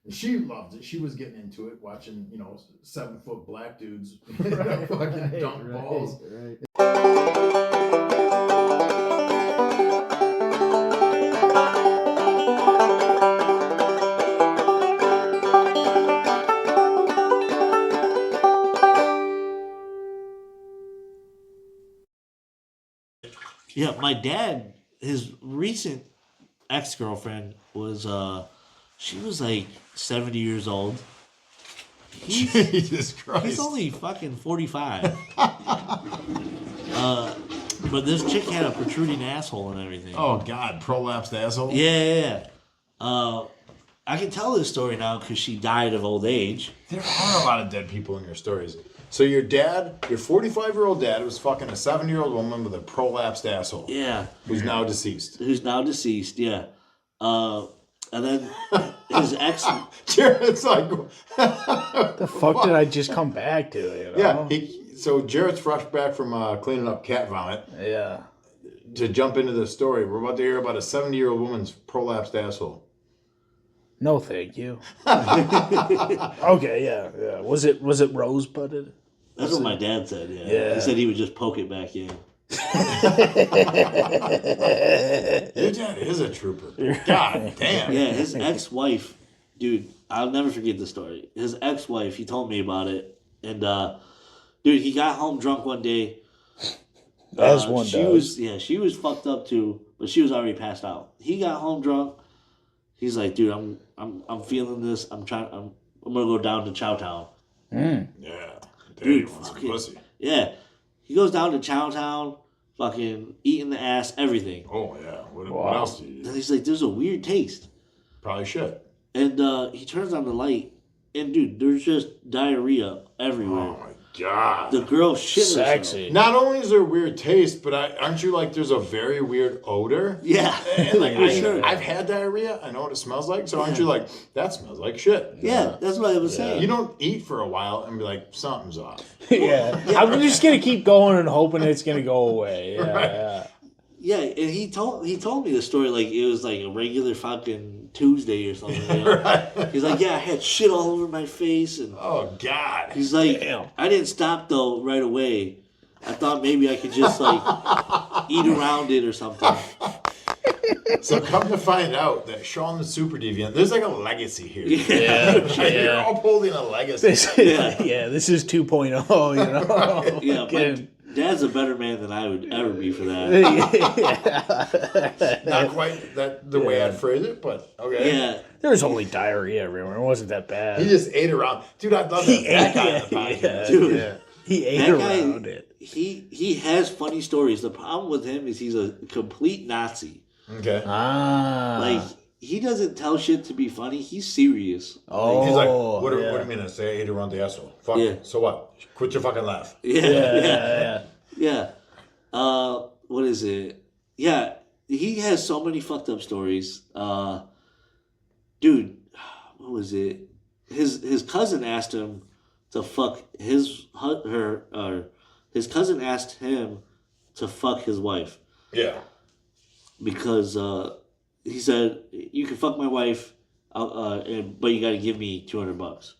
She loved it. She was getting into it, watching 7-foot black dudes fucking dunk balls. Right. Yeah, my dad, his recent ex-girlfriend was, she was like 70 years old. Jesus Christ. He's only fucking 45. But this chick had a protruding asshole and everything. Oh, God. Prolapsed asshole? Yeah. I can tell this story now because she died of old age. There are a lot of dead people in your stories. So your dad, your 45-year-old dad was fucking a 70-year-old woman with a prolapsed asshole. Yeah. Who's now deceased. Yeah. And then his ex... Jared's like... The fuck did I just come back to, you know? Yeah, so Jared's fresh back from cleaning up cat vomit. Yeah. To jump into the story, we're about to hear about a 70-year-old woman's prolapsed asshole. No, thank you. Okay, yeah. Was it rose-budded? That's what my dad said, yeah. He said he would just poke it back in. Your dad is a trooper. God damn. Yeah, his ex-wife, dude, I'll never forget the story. His ex-wife, he told me about it. And, dude, he got home drunk one day. As one does. She was fucked up too, but she was already passed out. He got home drunk. He's like, dude, I'm feeling this. I'm gonna go down to Chowtown. Yeah. Dude, wants some pussy. Yeah. He goes down to Chowtown, fucking eating the ass, everything. Oh, yeah. What else do you do? And he's like, there's a weird taste. Probably shit. And he turns on the light, and dude, there's just diarrhea everywhere. Oh, my God. The girl shit herself. Sexy. Not only is there a weird taste, but aren't you like there's a very weird odor? Yeah. And like Sure. I've had diarrhea. I know what it smells like. So aren't you like, that smells like shit? Yeah, that's what I was saying. You don't eat for a while and be like, something's off. Yeah. I'm just going to keep going and hoping it's going to go away. Yeah, Right. yeah. Yeah, and he told me the story like it was like a regular fucking Tuesday or something. You know? Right. He's like, yeah, I had shit all over my face, and Oh, God. he's like, Damn. I didn't stop though right away. I thought maybe I could just like eat around it or something. So come to find out that Sean the Super Deviant, there's like a legacy here. Yeah. You're all holding a legacy. This is 2.0, you know? Yeah, Fucking- Dad's a better man than I would ever be for that. Not quite the way I'd phrase it, but okay. Yeah, There was only diarrhea everywhere. It wasn't that bad. He just ate around. Dude, I'd love to have that guy on the podcast. dude. Yeah. He ate That guy, around it. he has funny stories. The problem with him is he's a complete Nazi. Okay. Like he doesn't tell shit to be funny. He's serious. Oh, He's like, what do yeah. you mean I say I ate around the asshole? Fuck. Yeah. So what? Quit your fucking laugh. Yeah. What is it? Yeah, he has so many fucked up stories. Dude, what was it? His cousin asked him to fuck his cousin asked him to fuck his wife. Yeah. Because he said, you can fuck my wife, but you got to give me $200.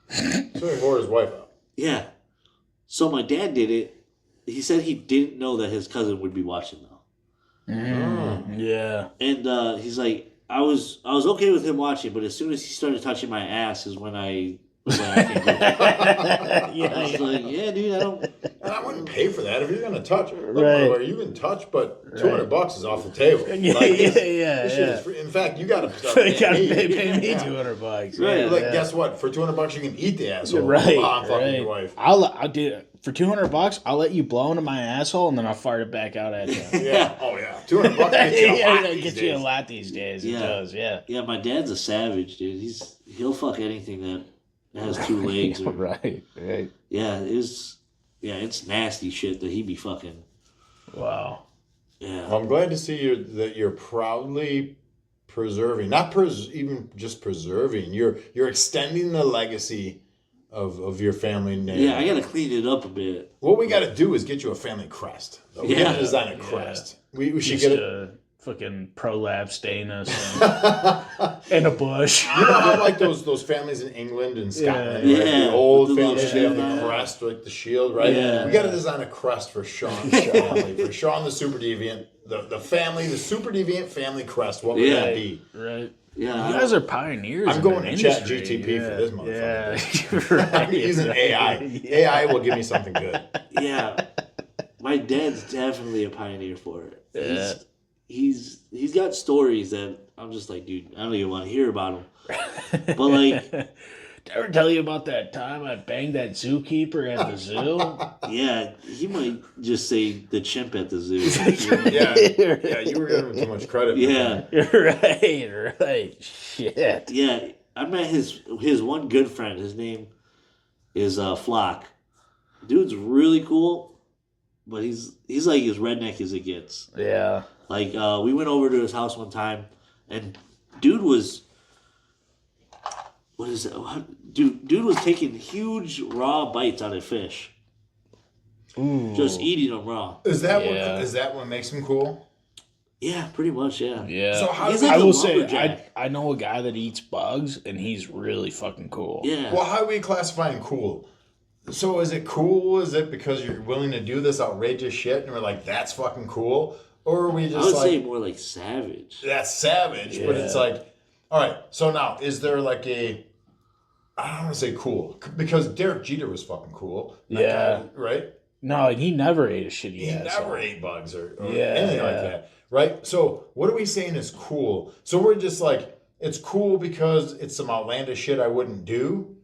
So he wore his wife out. Yeah. So my dad did it. He said he didn't know that his cousin would be watching though. Yeah. And he's like, I was okay with him watching, but as soon as he started touching my ass is when I can't do it. I was like, yeah, dude, I don't. And I wouldn't pay for that if you're gonna touch. Look, Right. where you can touch, but $200 is off the table. Yeah, Like, yeah, this shit is free. In fact, you gotta start You gotta pay me Yeah. $200. Right. Yeah, Like, yeah. guess what? For $200, you can eat the asshole. Right. While I'm fucking right. your wife. I'll do it for $200. I'll let you blow into my asshole and then I'll fart it back out at you. Yeah. Oh yeah. $200 gets you a lot It these gets you a days. lot these days. Yeah. It does. Yeah. Yeah, my dad's a savage, dude. He'll fuck anything that has two legs. Or, Right. Right. yeah, it's nasty shit that he be fucking. Wow. Yeah. Well, I'm glad to see that you're proudly preserving, not even just preserving. You're extending the legacy of your family name. Yeah, I gotta clean it up a bit. What we got to do is get you a family crest. We got to design a crest. We should Just get it. fucking prolapse anus and a bush. You know how like those families in England and Scotland, Yeah. right? Yeah. The old With the families, little they have shield the on. crest, like the shield, right? Yeah. We got to design a crest for Sean's family, for Sean the Super Deviant, the family, the Super Deviant family crest. What would that be? Right. Yeah, You guys are pioneers. I'm in going an to chat industry. GTP for this motherfucker. Yeah, right. I'm using AI. Yeah. AI will give me something good. yeah. My dad's definitely a pioneer for it. Yeah. He's got stories that I'm just like, dude, I don't even want to hear about them. But like, Did I ever tell you about that time I banged that zookeeper at the zoo? yeah, he might just say the chimp at the zoo. Yeah, you were giving him too much credit. Yeah. Right. Shit. Yeah, I met his one good friend. His name is Flock. Dude's really cool, but he's like as redneck as it gets. Yeah. Like we went over to his house one time, and dude was what is it? Dude was taking huge raw bites out of fish, Ooh. just eating them raw. Is that Yeah. what? Is that what makes him cool? Yeah, pretty much. Yeah. Yeah. So how He's do we, like I a will say lumberjack. I know a guy that eats bugs and he's really fucking cool. Yeah. well, how are we classifying cool? So is it cool? Is it because you're willing to do this outrageous shit and we're like, that's fucking cool? Or are we I just would like, say more like savage. that's savage, but it's Yeah. like, all right, so now, is there like I don't want to say cool, because Derek Jeter was fucking cool. That Yeah. guy, right? No, he never ate a shitty He asshole. never ate bugs or Yeah, anything like yeah. that, right? So what are we saying is cool? So we're just like, it's cool because it's some outlandish shit I wouldn't do,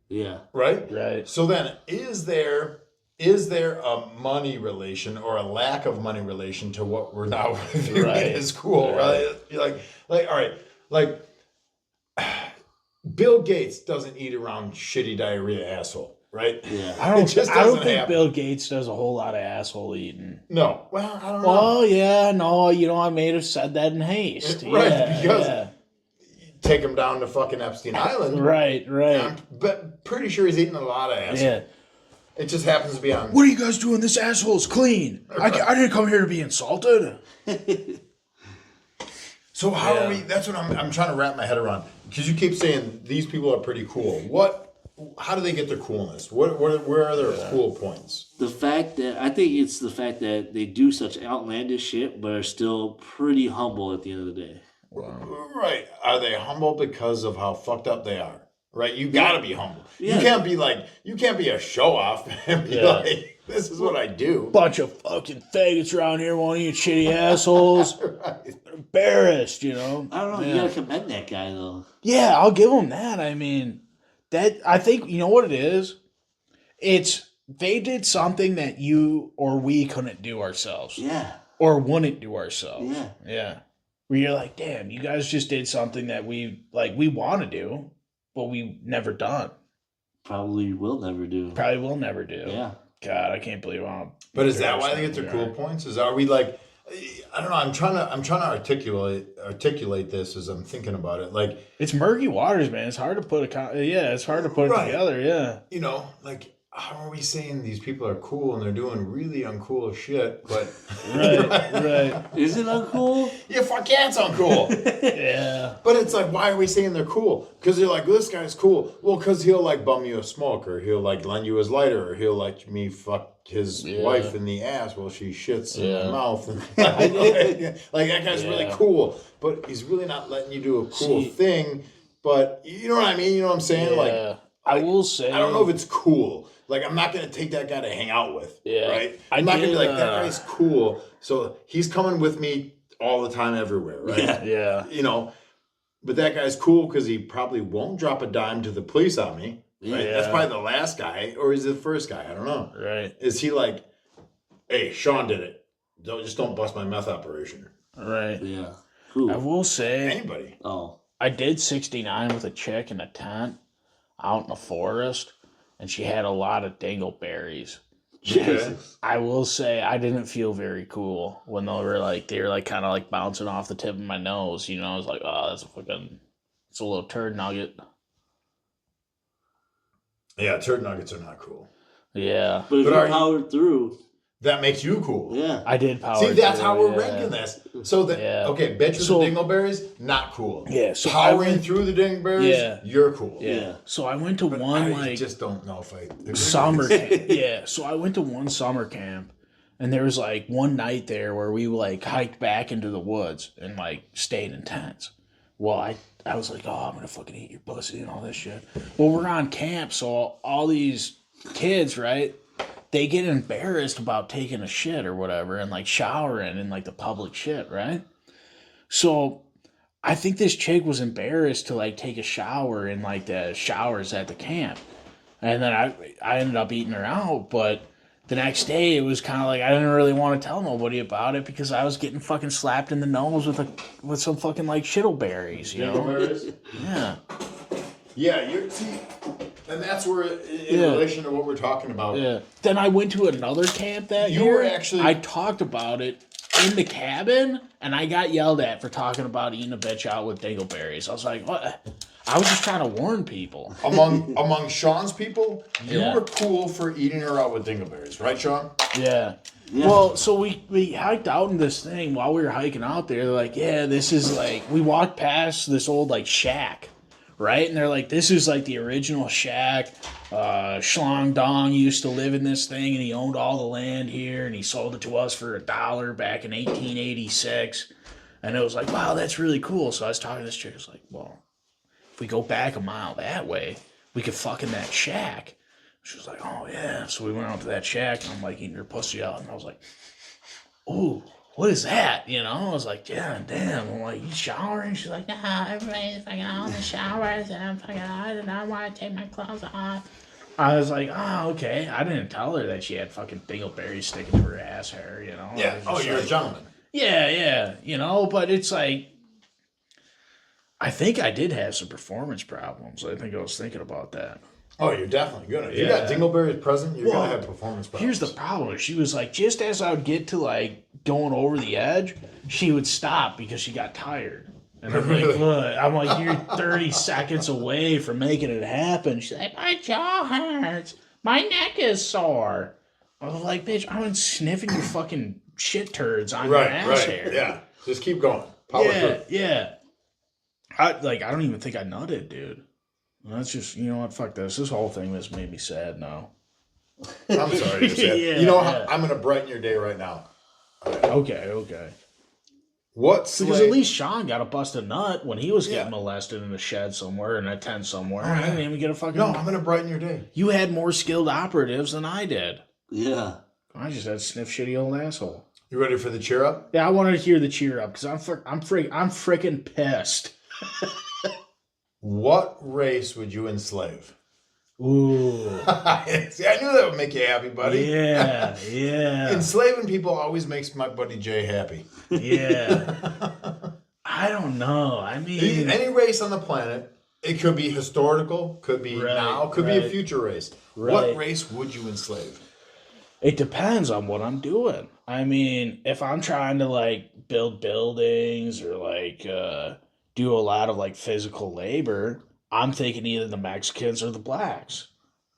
Yeah. right? Right. So then, is there a money relation or a lack of money relation to what we're now viewing Right. as cool, Right. right? You're like, all right, like Bill Gates doesn't eat around shitty diarrhea asshole, right? Yeah. I don't, It just I don't doesn't think happen. Bill Gates does a whole lot of asshole eating. No, well, I don't know. Well, yeah, no, I may have said that in haste. Right, Yeah, because- yeah. Take him down to fucking Epstein Island. Right. I'm pretty sure he's eating a lot of asshole. Yeah. It just happens to be on. What are you guys doing? This asshole's clean. I didn't come here to be insulted. So how Yeah. are we? That's what I'm trying to wrap my head around, because you keep saying these people are pretty cool. How do they get their coolness? Where are their cool points? The fact that I think it's the fact that they do such outlandish shit, but are still pretty humble at the end of the day. Right? Are they humble because of how fucked up they are? Right? You gotta be humble. Yeah. You can't be a show off and be Yeah. like, this is what I do. Bunch of fucking faggots around here wanting you shitty assholes. Right. Embarrassed, I don't know. Yeah. You gotta commend that guy though. Yeah, I'll give them that. I mean, I think, you know what it is? It's, they did something that you or we couldn't do ourselves. Yeah. Or wouldn't do ourselves. Yeah. Yeah. Where you're like, damn, you guys just did something that we want to do, but we never done. Probably will never do. Probably will never do. Yeah. God, I can't believe how. But is that why they get their Yeah. cool points? Are we like, I don't know. I'm trying to articulate this as I'm thinking about it. Like, It's murky waters, man. It's hard to put it's hard to put Right. it together. Yeah. like, how are we saying these people are cool and they're doing really uncool shit? But Right. Is it uncool? yeah, fuck yeah, it's uncool. Yeah. But it's like, why are we saying they're cool? Because they're like, well, this guy's cool. Well, because he'll like bum you a smoke, or he'll like lend you his lighter, or he'll let me fuck his Yeah. wife in the ass while she shits in Yeah. her mouth. And like that guy's really Yeah. cool, but he's really not letting you do a cool See- thing. But you know what I mean? You know what I'm saying? Like, Yeah. I will say, I don't know if it's cool. Like, I'm not gonna take that guy to hang out with. Yeah. Right? I I'm not gonna be did, like, that guy's cool, so he's coming with me all the time, everywhere. Right? Yeah. Yeah. You know, but that guy's cool because he probably won't drop a dime to the police on me. Right? Yeah. That's probably the last guy, or is it the first guy? I don't know. Right. Is he like, hey, Sean did it. Don't bust my meth operation. Right. Yeah. Who? I will say, Anybody. Oh. I did 69 with a chick in a tent out in the forest, and she had a lot of dingleberries. Jesus. I will say I didn't feel very cool when they were kind of like bouncing off the tip of my nose. You know, I was like, oh, it's a little turd nugget. Yeah, turd nuggets are not cool. Yeah. But if But you are you- powered through, that makes you cool. Yeah. I did power. See, that's through, how we're yeah. ranking this. So okay, bitches So- and dingleberries, not cool. Yeah, so powering through the dingleberries, Yeah. you're cool. Yeah. So I went to But one I like just don't know if I agree with summer this. camp. Yeah. So I went to one summer camp, and there was like one night there where we like hiked back into the woods and like stayed in tents. Well, I was like, oh, I'm gonna fucking eat your pussy and all this shit. Well, we're on camp, so all these kids, right? They get embarrassed about taking a shit or whatever and like showering in like the public shit, right? So I think this chick was embarrassed to like take a shower in like the showers at the camp. And then I ended up eating her out, but the next day it was kind of like I didn't really want to tell nobody about it because I was getting fucking slapped in the nose with some fucking like shittleberries, you know? Dingleberries? Yeah. Yeah, and that's where, in relation to what we're talking about. Yeah. Then I went to another camp that You year. were actually- I talked about it in the cabin, and I got yelled at for talking about eating a bitch out with dingleberries. I was like, what? I was just trying to warn people. Among Sean's people, you Yeah. were cool for eating her out with dingleberries, right, Sean? Yeah. Yeah. Well, so we hiked out in this thing while we were hiking out there. They're like, yeah, this is like, we walked past this old like shack, right? And they're like, this is like the original shack. Schlong Dong used to live in this thing and he owned all the land here and he sold it to us for $1 back in 1886. And it was like, wow, that's really cool. So I was talking to this chick. I was like, well, if we go back a mile that way, we could fuck in that shack. She was like, oh, yeah. So we went out to that shack, and I'm, like, eating her pussy out. And I was like, ooh, what is that? You know? I was like, yeah, damn. I'm like, you showering? She's like, nah, everybody's fucking out in the showers, and I'm fucking out, and I want to take my clothes off. I was like, oh, okay. I didn't tell her that she had fucking dingleberries sticking to her ass hair, you know? Yeah. I was just You're like, a gentleman. yeah, you know? But it's like, I think I did have some performance problems. I think I was thinking about that. Oh, you're definitely gonna. If you got dingleberries present, you're Well, gonna have performance problems. Here's the problem. She was like, just as I would get to like going over the edge, she would stop because she got tired. And I'm like, look, I'm like, you're 30 seconds away from making it happen. She's like, my jaw hurts. My neck is sore. I was like, bitch, I've been sniffing your fucking shit turds on your ass hair. Yeah. Just keep going. Power through. Yeah. I don't even think I nutted, dude. That's just, you know what, fuck this. This whole thing has made me sad now. I'm sorry to say. Yeah, you know, yeah. I'm gonna brighten your day right now. Okay. What's Because at least Sean got a busted nut when he was getting molested in a shed somewhere, in a tent somewhere. I didn't even get a fucking... No, I'm gonna brighten your day. You had more skilled operatives than I did. Yeah. I just had to sniff shitty old asshole. You ready for the cheer up? Yeah, I wanted to hear the cheer up because I'm freaking pissed. What race would you enslave? Ooh. See, I knew that would make you happy, buddy. Yeah. Enslaving people always makes my buddy Jay happy. Yeah. I don't know. I mean... Any race on the planet, it could be historical, could be now, could be a future race. Right. What race would you enslave? It depends on what I'm doing. I mean, if I'm trying to, like, build buildings or, like, do a lot of, like, physical labor, I'm thinking either the Mexicans or the blacks.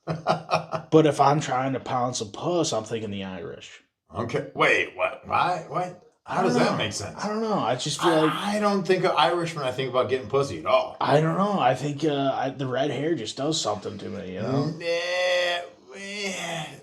But if I'm trying to pound some puss, I'm thinking the Irish. Okay. Wait, what? Why? What? How does that make sense? I don't know. I just feel like... I don't think of Irish when I think about getting pussy at all. I don't know. I think the red hair just does something to me, you know?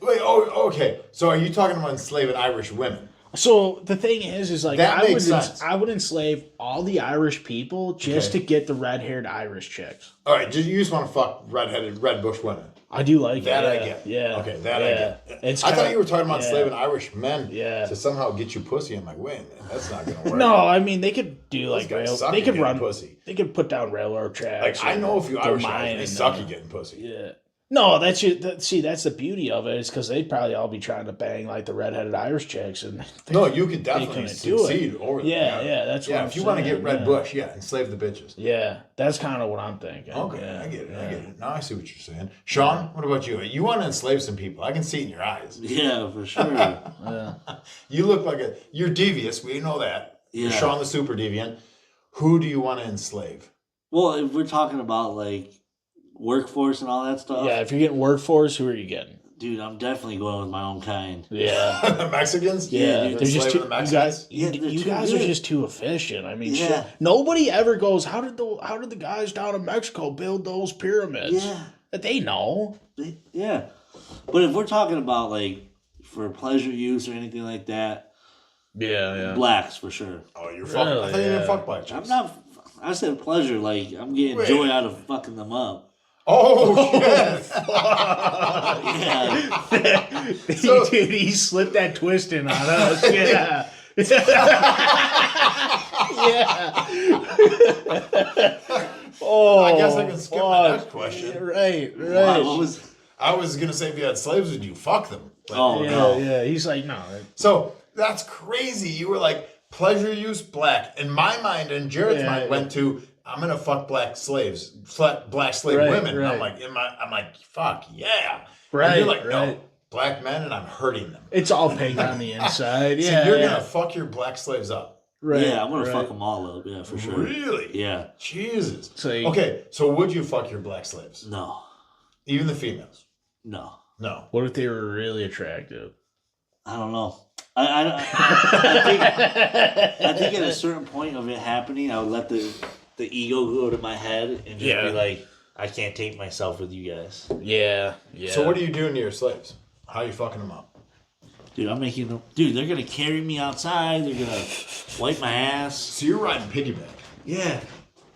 Wait, okay. So are you talking about enslaving Irish women? So the thing is like That makes sense. I would enslave all the Irish people just to get the red-haired Irish chicks. All right, you just want to fuck redheaded, red bush women. I do like That it. I get. Yeah. Okay, that I get. It's I thought kinda- you were talking about enslaving Irish men Yeah. to somehow get you pussy. I'm like, wait a minute, that's not going to work. No, I mean they could do like guys suck they at could getting run pussy. They could put down railroad tracks. Like, I know a few Irish guys, mine they and, suck at getting pussy. Yeah. No, that's that's the beauty of it is because they'd probably all be trying to bang like the redheaded Irish chicks and No, you could definitely couldn't do it. succeed over them. Yeah, that's what I'm if you want to saying, get red yeah. bush, enslave the bitches. Yeah, that's kind of what I'm thinking. Okay, yeah, I get it. yeah. I get it. Now I see what you're saying. Sean, what about you? You want to enslave some people. I can see it in your eyes. Yeah, for sure. Yeah. You look like you're devious. We know that. You're Yeah. Sean the super deviant. Who do you want to enslave? Well, if we're talking about like workforce and all that stuff, Yeah, if you're getting workforce, who are you getting? Dude, I'm definitely going with my own kind. Yeah. The Mexicans? Yeah, dude, they're just too. enslaving the You guys, Mexicans? Yeah, they're you too guys are good. just too efficient. I mean, Yeah. shit. Nobody ever goes. How did the guys down in Mexico build those pyramids? Yeah. That they know. Yeah. But if we're talking about, like, for pleasure use or anything like that, Yeah, blacks for sure. Oh, you're fucking. Really? I thought you didn't Yeah. fuck black chicks. I'm not. I said pleasure, like, I'm getting Wait. joy out of fucking them up. Oh, shit. Yeah. So- Dude, he slipped that twist in on us. Yeah. Yeah. Oh, I guess I can skip my next fuck. question. Right, Wow, right. what was? I was going to say if you had slaves, would you fuck them? But- Oh Yeah, no. yeah. He's like, no. So that's crazy. You were like, pleasure use black. In my mind and Jared's Yeah, mind yeah. went to, I'm going to fuck black slaves, black slave Right, women. And I'm right. like, I'm like, fuck, yeah. Right, And you're like, no, right. black men and I'm hurting them. It's all pink on the inside. So Yeah, you're yeah. going to fuck your black slaves up. Right, Yeah, I'm gonna right. fuck them all up. Yeah, for sure. Really? Yeah. Jesus. So you- Okay, so would you fuck your black slaves? No. Even the females? No. No. What if they were really attractive? I don't know. I think at a certain point of it happening, I would let the ego go to my head and just Yeah. be like, I can't take myself with you guys. Yeah, yeah. So what are you doing to your slaves? How are you fucking them up? Dude, I'm making them. Dude, they're gonna carry me outside. They're gonna wipe my ass. So you're riding piggyback. Yeah.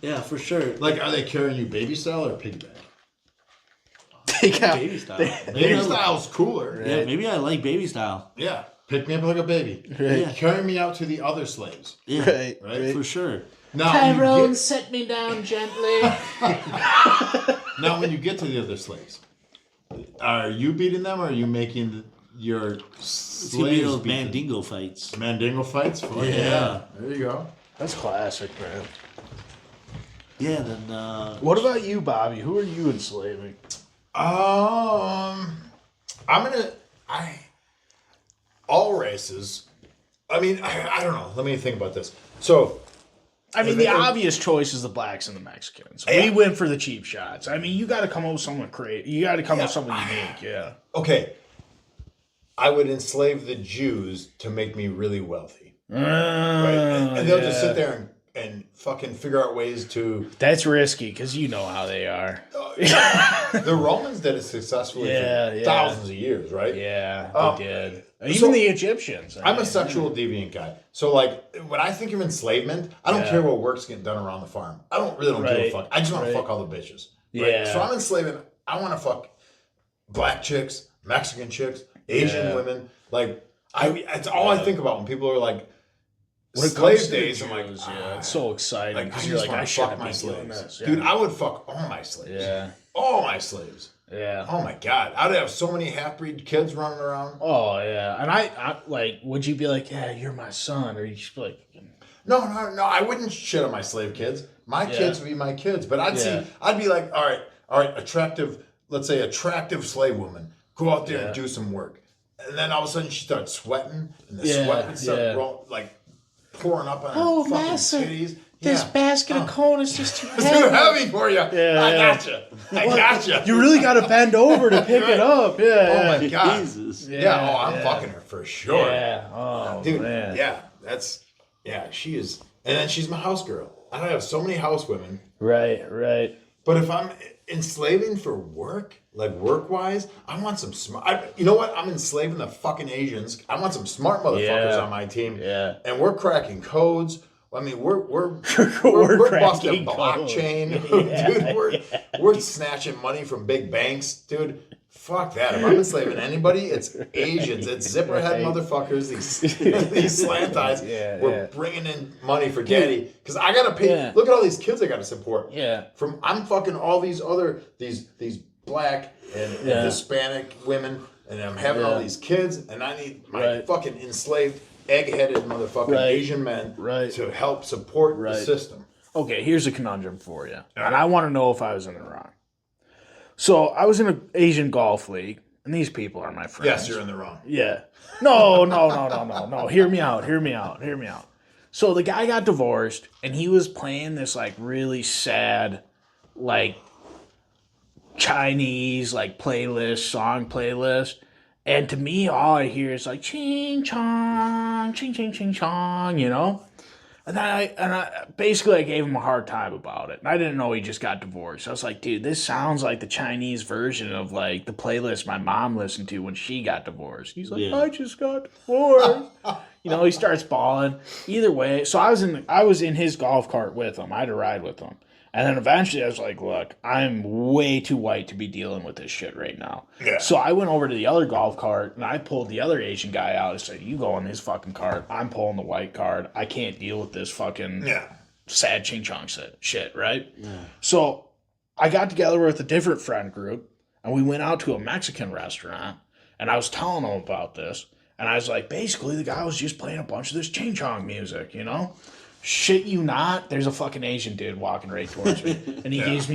Yeah, for sure. Like, are they carrying you baby style or piggyback? They got- Baby style. Baby style's cooler. Yeah, maybe I like baby style. Yeah. Pick me up like a baby. Right. Yeah. Carry me out to the other slaves. Yeah, Right, Right? for sure. Now, when you set me down gently. now, when you get to the other slaves, are you beating them or are you making your It's gonna be slaves those beat them? mandingo fights. Mandingo fights? Fuck Yeah. There you go. That's classic, man. Yeah, then What about you, Bobby? Who are you enslaving? I'm gonna all races. I mean, I don't know. Let me think about this. So I mean, the obvious choice is the blacks and the Mexicans. We Yeah. went for the cheap shots. I mean, you got to come up with someone crazy. You got to come up with something unique. Yeah. okay, I would enslave the Jews to make me really wealthy, right? And they'll just sit there and fucking figure out ways to. That's risky because you know how they are. The Romans did it successfully Yeah, for yeah. thousands of years, right? Yeah, they did. Even so- the Egyptians. I'm a sexual deviant guy. So, like, when I think of enslavement, I don't Yeah. care what work's getting done around the farm. I don't give a Right, fuck. I just want to right. fuck all the bitches. Yeah. So I'm enslaving. I want to fuck black chicks, Mexican chicks, Asian Yeah. women. Like, it's all I think about when people are like, When it slave comes to the days. I'm like, Jews, yeah, it's so exciting like, I because just you're like, want I to shouldn't fuck my be doing slaves. this. Yeah. Dude, I would fuck all my slaves. Yeah, All my slaves. yeah. Oh my God. I'd have so many half-breed kids running around. Oh yeah, and I like, would you be like, yeah, you're my son, or you just be like, No, I wouldn't shit on my slave kids. My kids would be my kids. But I'd be like, all right, attractive, let's say attractive slave woman, go out there and do some work. And then all of a sudden she starts sweating, and the sweat would start like pouring up on her fucking master, titties. this basket of corn is just too It's too heavy for you. Yeah, I yeah. gotcha. I gotcha. You really got to bend over to pick it up. Yeah. Oh my God. Jesus. Yeah, I'm fucking her for sure. Yeah. Oh Dude, man. yeah, she is. And then she's my house girl. I have so many house women. Right. Right. But if I'm enslaving for work, like work-wise, I want some smart. You know what? I'm enslaving the fucking Asians. I want some smart motherfuckers Yeah. on my team. Yeah. And we're cracking codes. I mean, we're We're busting cracking codes. blockchain, dude. We're snatching money from big banks, dude. Fuck that. If I'm enslaving anybody, it's Asians. It's zipperhead motherfuckers. These slant eyes. Yeah, we're yeah. bringing in money for daddy because I gotta pay. Yeah. Look at all these kids I gotta support. Yeah. I'm fucking all these other these black and Hispanic women, and I'm having all these kids, and I need my fucking enslaved, egg-headed motherfucking Asian men to help support the system. Okay, here's a conundrum for you, and I want to know if I was in the wrong. So I was in an Asian golf league, and these people are my friends. Yes, you're in the wrong. Yeah. No. Hear me out. So the guy got divorced, and he was playing this like really sad, like Chinese like song playlist. And to me, all I hear is like ching chong, ching ching ching chong, you know. And I basically I gave him a hard time about it. And I didn't know he just got divorced. I was like, dude, this sounds like the Chinese version of like the playlist my mom listened to when she got divorced. He's like, I just got divorced. You know, he starts bawling. Either way, so I was in his golf cart with him. I had to ride with him. And then eventually I was like, look, I'm way too white to be dealing with this shit right now. Yeah. So I went over to the other golf cart and I pulled the other Asian guy out and said, you go in his fucking cart. I'm pulling the white cart. I can't deal with this fucking sad ching chong shit, right? Yeah. So I got together with a different friend group and we went out to a Mexican restaurant and I was telling them about this. And I was like, basically the guy was just playing a bunch of this ching chong music, you know? Shit you not, there's a fucking Asian dude walking right towards me. And he gives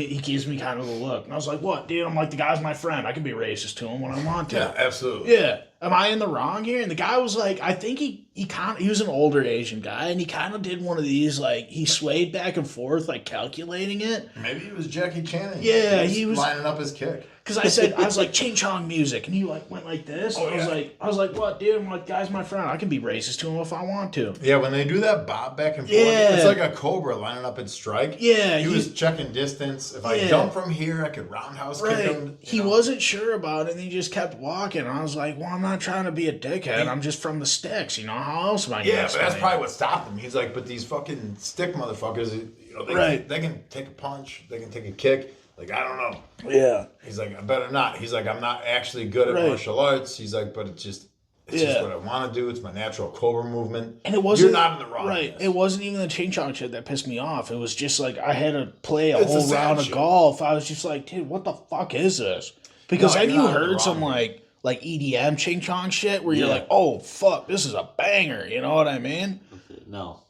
me kind of a look. And I was like, what, dude? I'm like, the guy's my friend. I can be racist to him when I want to. Yeah, absolutely. Yeah. Am I in the wrong here? And the guy was like, I think he was an older Asian guy, and he kind of did one of these, like, he swayed back and forth, like, calculating it. Maybe he was Jackie Chan. Yeah, he was lining up his kick. Because I was like, ching chong music, and he like went like this. Oh, I was like, what, dude? I'm like, guy's my friend. I can be racist to him if I want to. Yeah, when they do that bob back and forth, it's like a cobra lining up its strike. Yeah, he was checking distance. If I jump from here, I could roundhouse kick him. He wasn't sure about it, and he just kept walking. And I was like, well, I'm not trying to be a dickhead. I'm just from the sticks, you know. How else am I? Yeah, but that's probably what stopped him. He's like, but these fucking stick motherfuckers, you know, they can take a punch, they can take a kick. Like, I don't know. Yeah. He's like, I better not. He's like, I'm not actually good at martial arts. He's like, but it's just what I want to do. It's my natural cobra movement. And it wasn't. You're not in the wrong. Right. It wasn't even the ching chong shit that pissed me off. It was just like, I had to play a whole round of golf. I was just like, dude, what the fuck is this? Because have you heard some like EDM ching chong shit where you're like, oh, fuck, this is a banger. You know what I mean? No.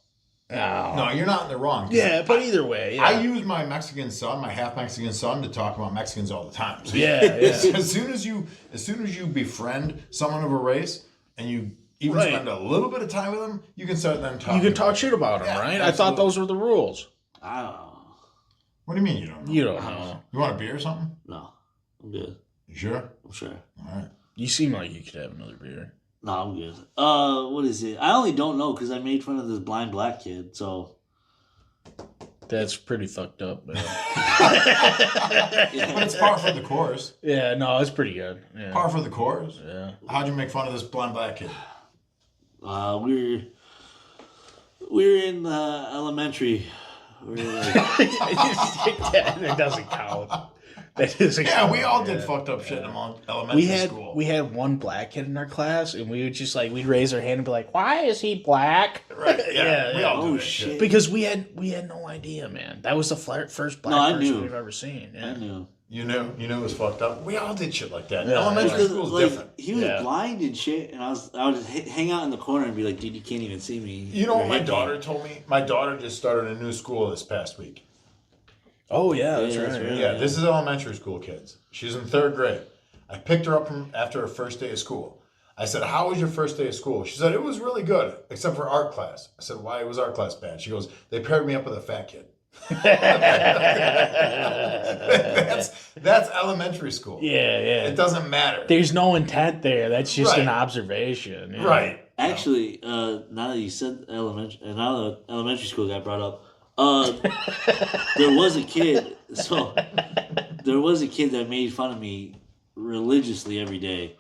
No, you're not in the wrong. Yeah, but either way, I use my Mexican son, my half Mexican son, to talk about Mexicans all the time. So as soon as you befriend someone of a race and you even spend a little bit of time with them, you can start them talking. You can talk shit about them, right? Absolutely. I thought those were the rules. I don't know. What do you mean you don't know? You don't know. You want a beer or something? No, I'm good. You sure? I'm sure. All right. You seem like you could have another beer. No, I'm good. What is it? I only don't know because I made fun of this blind black kid, so. That's pretty fucked up, man. But it's par for the course. Yeah, no, it's pretty good. Yeah. Par for the course? Yeah. How'd you make fun of this blind black kid? We were in elementary. We were like... That doesn't count. We all did fucked up shit in elementary school. We had one black kid in our class, and we would just like we'd raise our hand and be like, "Why is he black?" Right? Yeah. We all do that shit. Because we had no idea, man. That was the first black person we've ever seen. Yeah. I knew. You knew it was fucked up. We all did shit like that. Yeah. Elementary school is different. He was blind and shit, and I would hang out in the corner and be like, "Dude, you can't even see me." You know what my daughter told me? My daughter just started a new school this past week. Oh, yeah, that's right. Yeah, this is elementary school kids. She's in 3rd grade. I picked her up after her first day of school. I said, how was your first day of school? She said, it was really good, except for art class. I said, why was art class bad? She goes, they paired me up with a fat kid. That's elementary school. Yeah. It doesn't matter. There's no intent there. That's just an observation. Yeah. Right. Actually, now that you said elementary school got brought up, there was a kid that made fun of me religiously every day.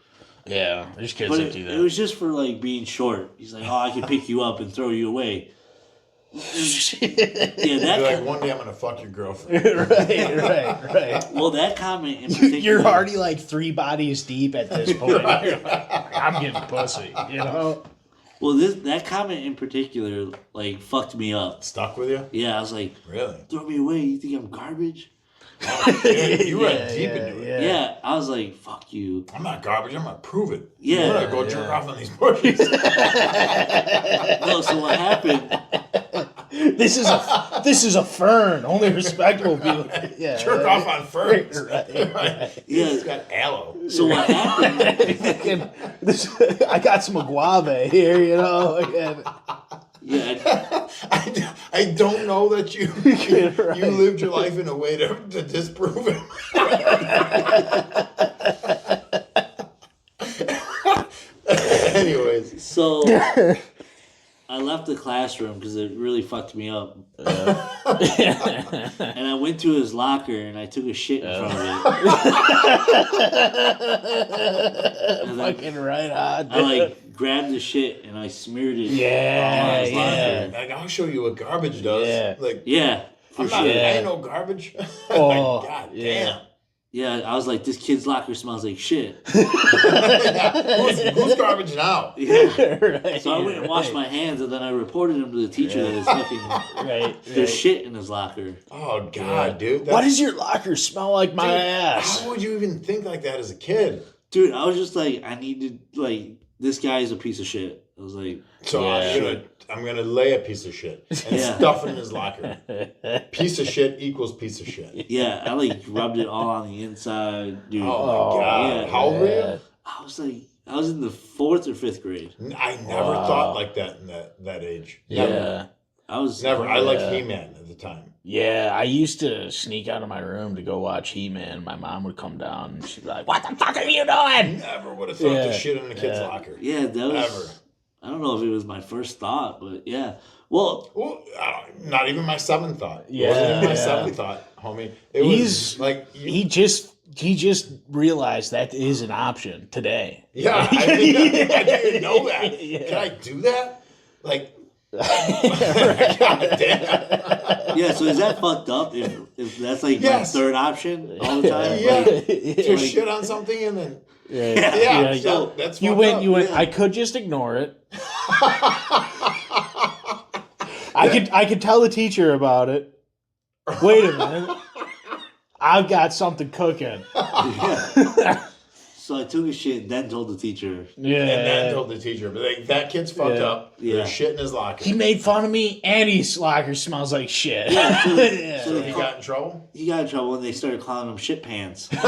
Yeah, there's kids that do that. It was just for like being short. He's like, "Oh, I can pick you up and throw you away." Like, one day I'm gonna fuck your girlfriend. right. Well, that comment in particular, you're already like 3 bodies deep at this point. I'm getting pussy, you know. Well, that comment in particular, like, fucked me up. Stuck with you? Yeah, I was like, really? Throw me away? You think I'm garbage? Oh, you went deep into it. Yeah, I was like, fuck you. I'm not garbage. I'm going to prove it. Yeah. I'm going to go jerk off on these bushes. No, so what happened... This is a fern. Only respectable people. Jerk off on ferns. Right. Yeah, it's got aloe. So what happened? I got some agave here, you know. Yeah. I don't know that you lived your life in a way to disprove it. Anyways. So I left the classroom because it really fucked me up. And I went to his locker and I took a shit in front of it. Fucking right on. I like grabbed the shit and I smeared it. Yeah, on his locker. Like, I'll show you what garbage does. Yeah. Like, Yeah, I'm not, I ain't no garbage. Oh, like, God yeah. damn. Yeah, I was like, this kid's locker smells like shit. Who's garbage now? Yeah. Right, So I went and washed my hands, and then I reported him to the teacher that his fucking there's shit in his locker. Oh God, dude! Why does your locker smell like my ass? How would you even think like that as a kid? Dude, I was just like, I need to like this guy is a piece of shit. I was like, so I'm gonna lay a piece of shit and stuff it in his locker. Piece of shit equals piece of shit. Yeah, I like rubbed it all on the inside, dude. Oh my God! Yeah. How old were you? I was in the 4th or 5th grade. I never thought like that in that age. Never. Yeah. I was Never. I liked He-Man at the time. Yeah, I used to sneak out of my room to go watch He-Man. My mom would come down and she'd be like, "What the fuck are you doing?" Never would have thought to shit in a kid's locker. Yeah, that was. Never. I don't know if it was my first thought, but yeah. Well, not even my 7th thought. Yeah, It wasn't even my 7th thought, homie. It was like he just realized that is an option today. Yeah, I didn't know that. Yeah. Can I do that? Like, God damn. yeah. So is that fucked up? If that's like my third option all the time? Yeah, Like, to shit on something and then so that's you fucked went. up. You went. I could just ignore it. I could tell the teacher about it. Wait a minute. I've got something cooking. So I took a shit and then told the teacher. Yeah. And then told the teacher. But like, that kid's fucked up. Yeah. There's shit in his locker. He made fun of me and his locker smells like shit. Yeah, so he got in trouble? He got in trouble and they started calling him shit pants. Dude,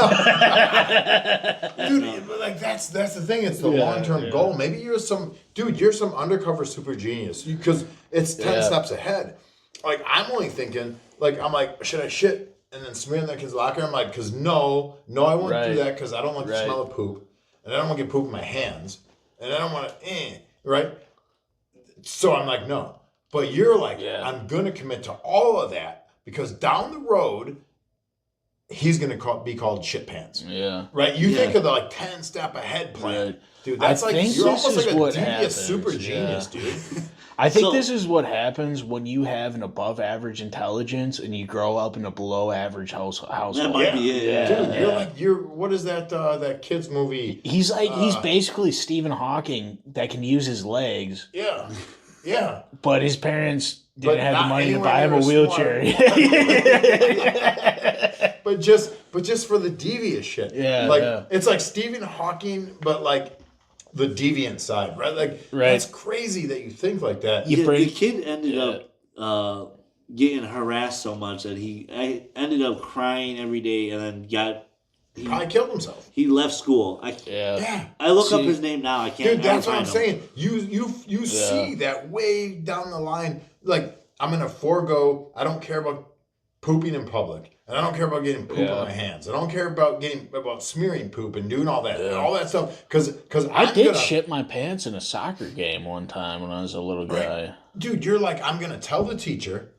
but like that's the thing. It's the long-term goal. Maybe you're some undercover super genius because it's 10 steps ahead. Like I'm only thinking, I'm like, should I shit and then smear in that kid's locker? I'm like, because no, I won't do that because I don't like the smell of poop, and I don't want to get poop in my hands, and I don't want to, right? So I'm like, no. But you're like, I'm going to commit to all of that because down the road, he's going to be called shit pants. Yeah. Right? You think of the 10-step ahead plan. Right. Dude, that's I think you're almost like a what devious happens, super genius, dude. I think this is what happens when you have an above average intelligence and you grow up in a below average household. That might be it. Dude, you're what is that kids movie? He's basically Stephen Hawking that can use his legs. Yeah. Yeah. But his parents didn't have the money to buy him a anywhere wheelchair. But just for the devious shit. Yeah. It's like Stephen Hawking, but like the deviant side, right? Like that's crazy that you think like that. The kid ended up getting harassed so much that I ended up crying every day, and then he probably killed himself. He left school. I look up his name now. I can't. Dude, that's what I'm saying. You see that way down the line. Like I'm gonna forego. I don't care about pooping in public. And I don't care about getting poop on my hands. I don't care about smearing poop and doing all that all that stuff. Because I did shit my pants in a soccer game one time when I was a little guy. Dude, you're like, I'm gonna tell the teacher,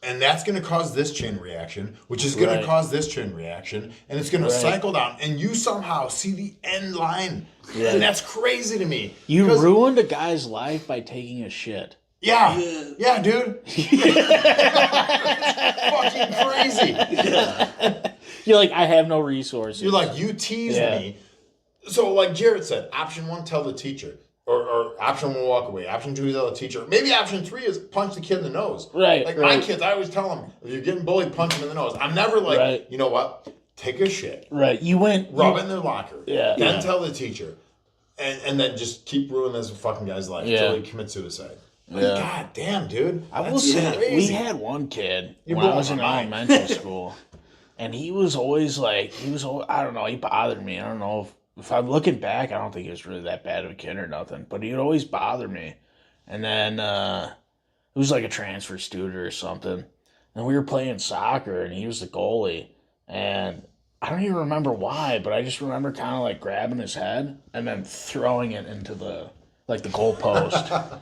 and that's gonna cause this chain reaction, which is gonna cause this chain reaction, and it's gonna cycle down. And you somehow see the end line, and that's crazy to me. You ruined a guy's life by taking a shit. Yeah, dude. Fucking crazy. You're like, I have no resources. You're like, you teased me. So like Jared said, option 1, tell the teacher. Or option 1, walk away. Option 2 is tell the teacher. Maybe option 3 is punch the kid in the nose. Right. Like my kids, I always tell them, if you're getting bullied, punch them in the nose. I'm never like, you know what? Take a shit. Right. You went... Rub it in their locker. Yeah. Then tell the teacher. And then just keep ruining this fucking guy's life until he commits suicide. Like, God damn, dude. I will say, we had one kid when I was in elementary school, and he was always like, I don't know, he bothered me. I don't know if I'm looking back, I don't think he was really that bad of a kid or nothing, but he'd always bother me. And then it was like a transfer student or something, and we were playing soccer, and he was the goalie, and I don't even remember why, but I just remember kind of like grabbing his head and then throwing it into the goalpost.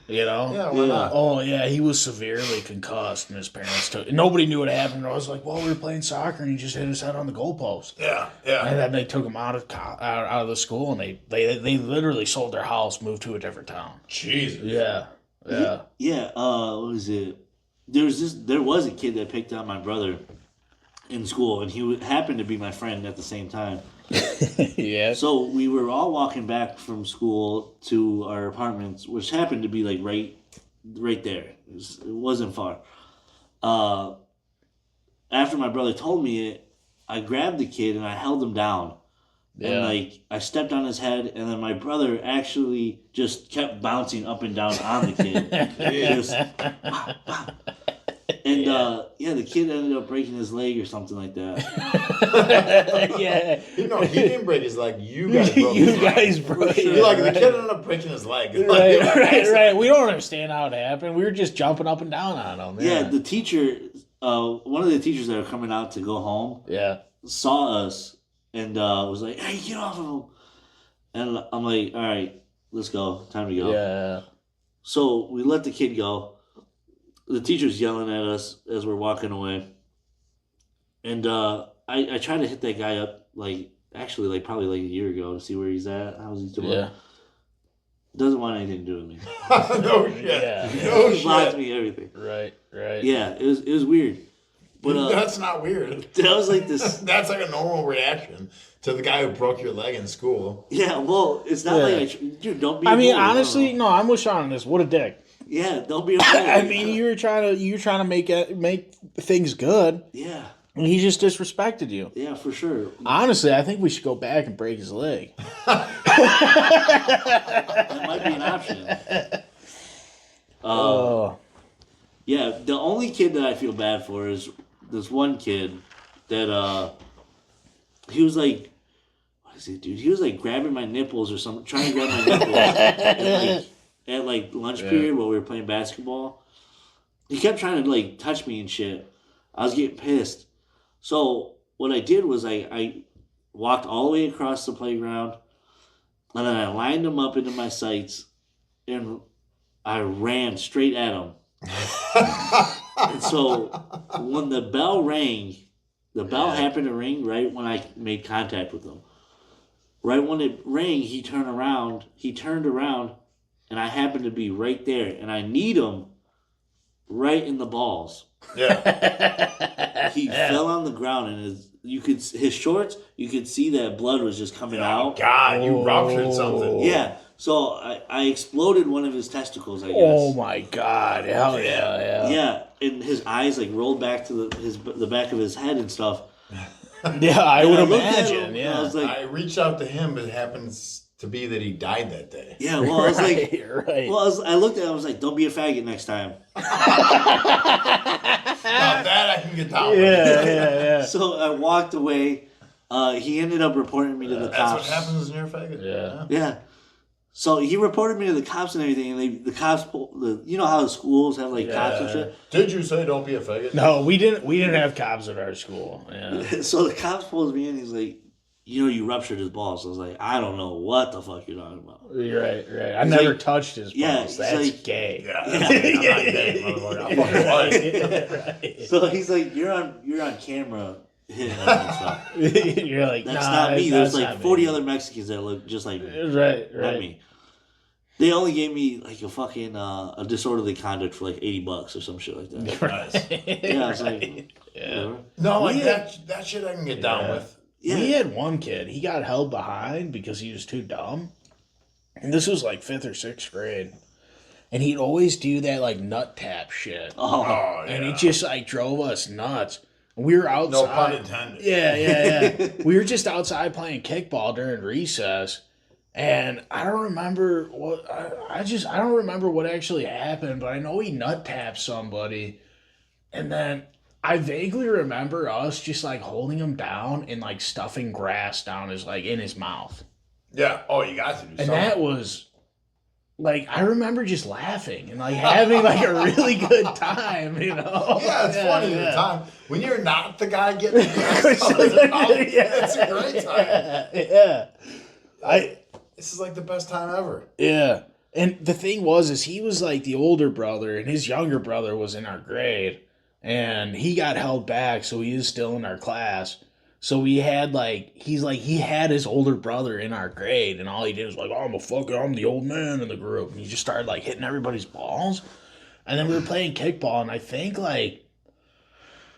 You know? Yeah, why not? Oh yeah, he was severely concussed, and his parents took. Nobody knew what happened. I was like, "Well, we were playing soccer, and he just hit his head on the goalpost." Yeah. And then they took him out of the school, and they literally sold their house, moved to a different town. Jesus. Yeah. What was it? There was a kid that picked on my brother in school, and he happened to be my friend at the same time. Yeah. So we were all walking back from school to our apartments, which happened to be like right there. It wasn't far. After my brother told me it, I grabbed the kid and I held him down. And like I stepped on his head, and then my brother actually just kept bouncing up and down on the kid. Just, wow, wow. And the kid ended up breaking his leg or something like that. Yeah. No, he didn't break his leg. You guys broke his leg. You guys broke it. You're like, the kid ended up breaking his leg. Right. We don't understand how it happened. We were just jumping up and down on him. Yeah, the teacher, one of the teachers that were coming out to go home, saw us and was like, "Hey, get off of him!" And I'm like, "All right, let's go. Time to go." Yeah. So we let the kid go. The teacher's yelling at us as we're walking away, and I tried to hit that guy up probably like a year ago to see where he's at, how's he doing. Yeah. Doesn't want anything to do with me. No shit. Yeah. No He blocked shit. me everything. Right. Yeah, it was weird. But That's not weird. that was like this. That's like a normal reaction to the guy who broke your leg in school. Yeah, well, it's not like dude, don't be. I mean, bully, honestly, no, I'm with Sean on this. What a dick. Yeah, don't be a bully. I mean, you were trying to make things good, Yeah, and he just disrespected you. yeah, for sure. Honestly, I think we should go back and break his leg. That might be an option. Yeah, the only kid that I feel bad for is this one kid that he was like, what is it, dude? He was like grabbing my nipples or something, trying to grab my nipples at lunch period while we were playing basketball. He kept trying to like touch me and shit. I was getting pissed. So what I did was I walked all the way across the playground, and then I lined him up into my sights, and I ran straight at him. And so when the bell rang, the bell happened to ring right when I made contact with him. Right when it rang, he turned around, and I happened to be right there, and I kneed him right in the balls. Yeah. He fell on the ground, and his shorts, you could see that blood was just coming out. God, you ruptured something. Yeah. So I exploded one of his testicles, I guess. Oh my God! Hell yeah! Yeah, and his eyes like rolled back to the back of his head and stuff. Yeah, I would looked at imagine. him, Yeah, I was like, I reached out to him, but it happens to be that he died that day. yeah. Well, I was like, right. I looked at him. I was like, don't be a faggot next time. Now that I can get down with. Yeah. So I walked away. He ended up reporting me to the That's cops. what happens when you're a faggot. Yeah. Yeah. So he reported me to the cops and everything, and the cops you know how the schools have like cops and shit. Did you say don't be a faggot? No, we didn't. We didn't have cops at our school. Yeah. So the cops pulls me in. He's like, you ruptured his balls. I was like, I don't know what the fuck you're talking about. Right. I never touched his balls. Yeah, That's like, gay. Yeah. I'm not gay, motherfucker. I'm fucking white. Right. So he's like, you're on camera hitting him and stuff. You're like, That's nah, not me. that's There's not like 40 me. other Mexicans that look just like me. Right. Not me. They only gave me like a fucking a disorderly conduct for like $80 or some shit like that. Nice. Yeah, I was like, whatever. No, like that shit I can get down with. Yeah. We had one kid. He got held behind because he was too dumb. And this was like 5th or 6th grade. And he'd always do that like nut tap shit. Oh, And it just like drove us nuts. We were outside. No pun intended. Yeah. We were just outside playing kickball during recess. And I don't remember what I don't remember what actually happened, but I know he nut tapped somebody. And then I vaguely remember us just like holding him down and like stuffing grass down his like in his mouth. Yeah. Oh, you got to do something. And that was like, I remember just laughing and, like, having, like, a really good time, you know? Yeah, it's funny at the time. When you're not the guy getting the it's a great time. Yeah. This is, like, the best time ever. Yeah. And the thing is he was, like, the older brother, and his younger brother was in our grade, and he got held back, so he is still in our class. So we had, like, he had his older brother in our grade, and all he did was, like, oh, I'm the old man in the group. And he just started, like, hitting everybody's balls. And then we were playing kickball, and I think, like,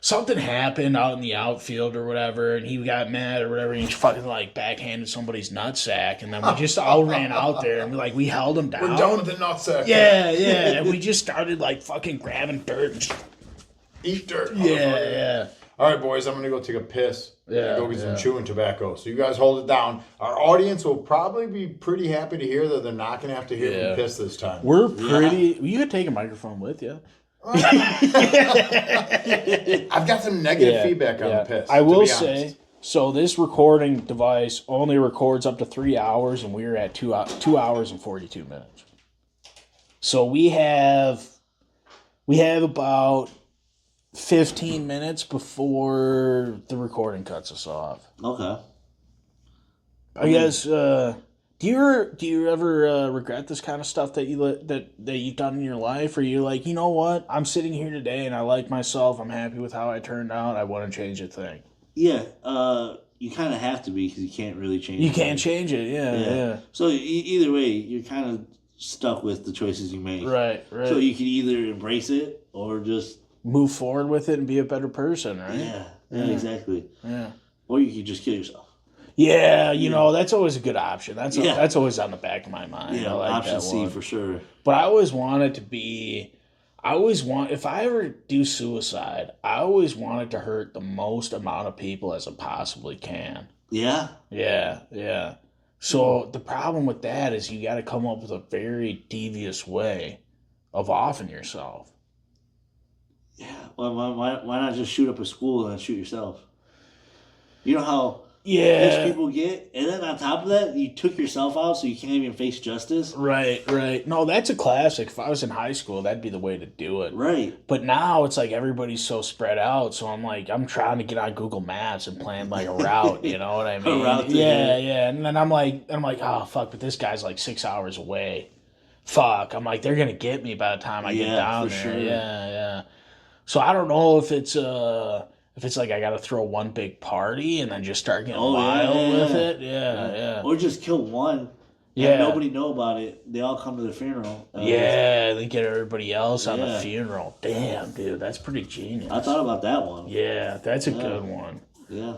something happened out in the outfield or whatever, and he got mad or whatever, and he fucking, like, backhanded somebody's nutsack, and then we just all ran out there, and, like, we held him down. We're done with the nutsack. Yeah, and we just started, like, fucking grabbing dirt and just... Eat dirt. Yeah. All right, boys, I'm going to go take a piss. Yeah, go get some chewing tobacco. So you guys hold it down. Our audience will probably be pretty happy to hear that they're not going to have to hear me piss this time. We're pretty... You could take a microphone with you. I've got some negative feedback on the piss. I will say, so this recording device only records up to 3 hours, and we're at 2 hours and 42 minutes. So we have about 15 minutes before the recording cuts us off. Okay. I guess. Do you ever regret this kind of stuff that you've done in your life? Or you like, you know what? I'm sitting here today and I like myself. I'm happy with how I turned out. I wouldn't change a thing. Yeah. You kind of have to be because you can't really change it. You can't change it. Yeah. So either way, you're kind of stuck with the choices you make. Right. So you can either embrace it or just move forward with it and be a better person, right? Yeah, exactly. Yeah. Or you could just kill yourself. Yeah, you know, that's always a good option. That's always on the back of my mind. Yeah, I like option that C one. for sure. But I always want it to be... if I ever do suicide, I always want it to hurt the most amount of people as it possibly can. Yeah? Yeah. So the problem with that is you got to come up with a very devious way of offing yourself. Yeah. Well, why not just shoot up a school and then shoot yourself? You know how rich people get? And then on top of that, you took yourself out so you can't even face justice? Right. No, that's a classic. If I was in high school, that'd be the way to do it. Right. But now it's like everybody's so spread out, so I'm trying to get on Google Maps and plan like a route, you know what I mean? A route to yeah. And then I'm like, oh, fuck, but this guy's like 6 hours away. Fuck. I'm like, they're going to get me by the time I get down there. Sure. Yeah. So I don't know if it's like I got to throw one big party and then just start getting wild with it. Yeah. Or just kill one. And nobody know about it. They all come to the funeral. They get everybody else on the funeral. Damn, dude, that's pretty genius. I thought about that one. Yeah, that's a good one. Yeah.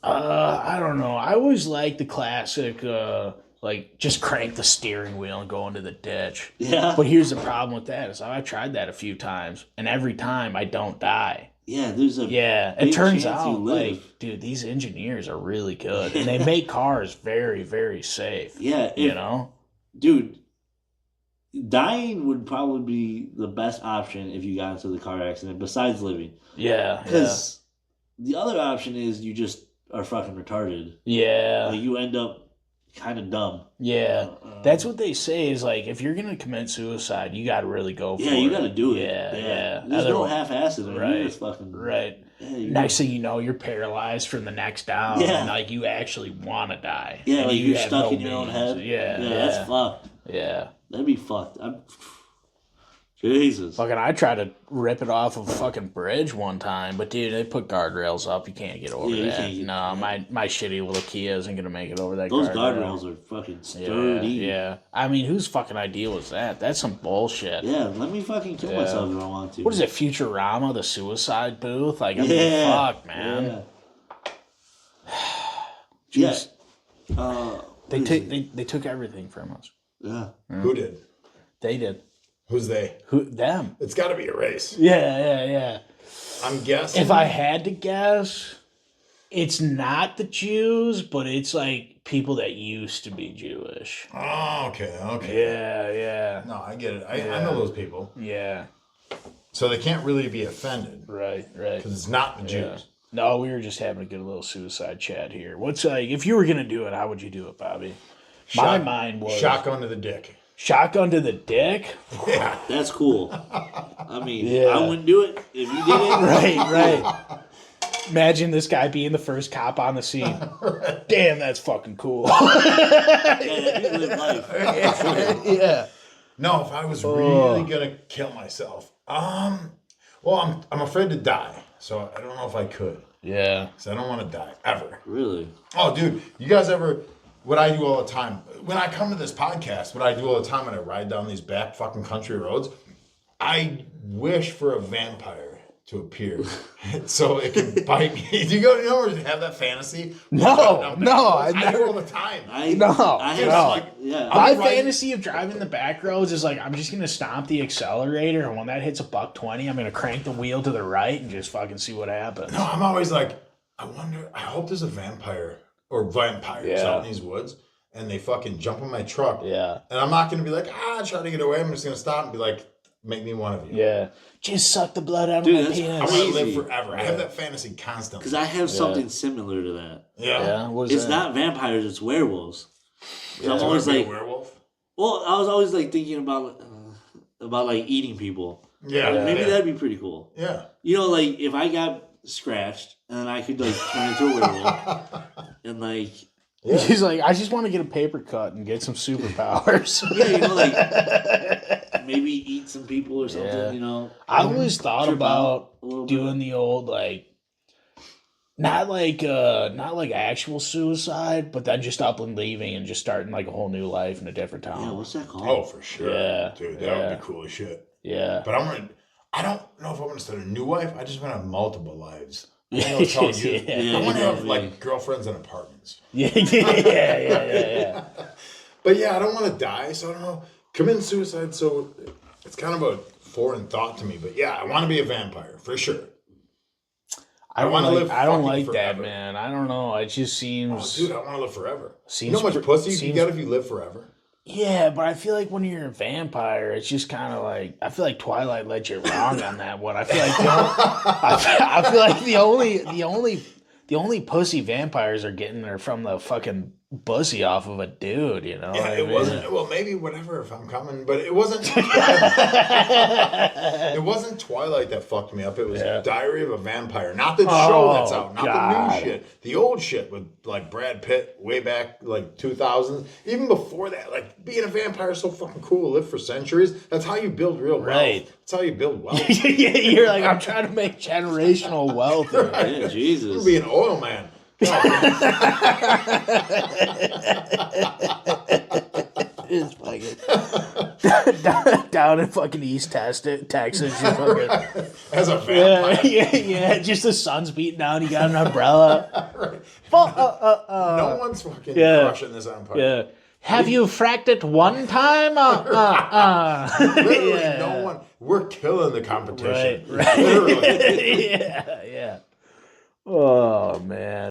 I don't know. I always like the classic, like, just crank the steering wheel and go into the ditch. Yeah. But here's the problem with that is I've tried that a few times, and every time I don't die. Yeah, there's a it turns out, like, dude, these engineers are really good, and they make cars very, very safe. Yeah. You know? Dude, dying would probably be the best option if you got into the car accident, besides living. Yeah. Because the other option is you just are fucking retarded. Yeah. Like, you end up kind of dumb. Yeah. That's what they say is, like, if you're going to commit suicide, you got to really go for it. Yeah, you got to do it. Yeah. There's no half-assed. Right. Just fucking, right. Next thing you know, you're paralyzed from the neck down. Yeah. And, like, you actually want to die. Yeah, and like you're stuck in your own head. Yeah. That's fucked. Yeah. That'd be fucked. Jesus. Fucking, I tried to rip it off of a fucking bridge one time, but dude, they put guardrails up. You can't get over that. No, my shitty little Kia isn't gonna make it over that. Those guardrails are fucking sturdy. Yeah. I mean, whose fucking idea was that? That's some bullshit. Yeah, let me fucking kill myself if I want to. What is it, Futurama, the suicide booth? Like, I mean, fuck, man. Yeah. They took everything from us. Yeah. Who did? They did. Who's they? Them. It's got to be a race. Yeah. I'm guessing. If I had to guess, it's not the Jews, but it's like people that used to be Jewish. Oh, okay. Yeah. No, I get it. I know those people. Yeah. So they can't really be offended. Right. Because it's not the Jews. No, we were just having a good little suicide chat here. What's like, if you were going to do it, how would you do it, Bobby? My mind was... Shotgun to the dick. Shotgun to the dick? Yeah. That's cool. I mean, Yeah. I wouldn't do it if you did it. Right. Imagine this guy being the first cop on the scene. Damn, that's fucking cool. Yeah, you live life. Yeah. No, if I was really gonna kill myself, well, I'm afraid to die, so I don't know if I could. Yeah. So I don't want to die ever. Really? Oh, dude, you guys ever? What I do all the time when I come to this podcast, what I do all the time when I ride down these back fucking country roads, I wish for a vampire to appear so it can bite me. Do you ever have that fantasy? No, I do never. all the time. I have no. yeah. My right. fantasy of driving the back roads is like I'm just gonna stomp the accelerator, and when that hits $120, I'm gonna crank the wheel to the right and just fucking see what happens. No, I'm always like, I hope there's a vampire or vampires out in these woods and they fucking jump in my truck. Yeah. And I'm not gonna be like, try to get away. I'm just gonna stop and be like, make me one of you. Yeah. Just suck the blood out Dude, of my that's I penis. want to live Crazy. forever. Yeah. I have that fantasy constantly. Because I have something similar to that. Yeah. What is It's that? not vampires, it's werewolves. Yeah, I'm always like, a werewolf. well, I was always like thinking about like eating people. Yeah. Maybe that'd be pretty cool. Yeah. You know, like if I got scratched and then I could like turn into a werewolf and like He's like, I just want to get a paper cut and get some superpowers. yeah, you know, like maybe eat some people or something. Yeah. You know, I always thought Trip about out a little bit. doing the old like not like actual suicide, but then just up and leaving and just starting like a whole new life in a different Yeah, town. what's that called? Oh, for sure. Yeah. Dude, that would be cool as shit. Yeah. But I don't know if I want to start a new life. I just want to have multiple lives. I know it's how you. Yeah. I want to have Yeah. like girlfriends and apartments. Yeah. But yeah, I don't want to die, so I don't know. Commit suicide, so it's kind of a foreign thought to me. But yeah, I want to be a vampire for sure. I wanna don't live like, I don't fucking like that, forever. man. I don't know. It just Oh, seems. dude, I want to live forever. You Seems know how much pre- pussy you seems- get if you live forever? Yeah, but I feel like when you're a vampire, it's just kind of like I feel like Twilight led you wrong on that one. I feel like I feel like the only pussy vampires are getting are from the fucking pussy off of a dude. You know? Yeah, what I it mean? wasn't. Well, maybe whatever if I'm coming, but it wasn't. It wasn't Twilight that fucked me up. It was Diary of a Vampire, not the show that's out, not the new shit, the old shit with like Brad Pitt way back like 2000s. Even before that, like being a vampire is so fucking cool. Live for centuries. That's how you build real wealth. Right. That's how you build wealth. Yeah, you're like I'm trying to make generational wealth. here. Yeah, Jesus. You're being an oil man. It's fucking down in fucking East Texas. You fucking, As a vampire. yeah. Just the sun's beating down. You got an umbrella. No one's fucking crushing this empire. Yeah. Have you fracked it one time? Literally, Yeah. no one. We're killing the competition. Right. Literally. Yeah. Oh man.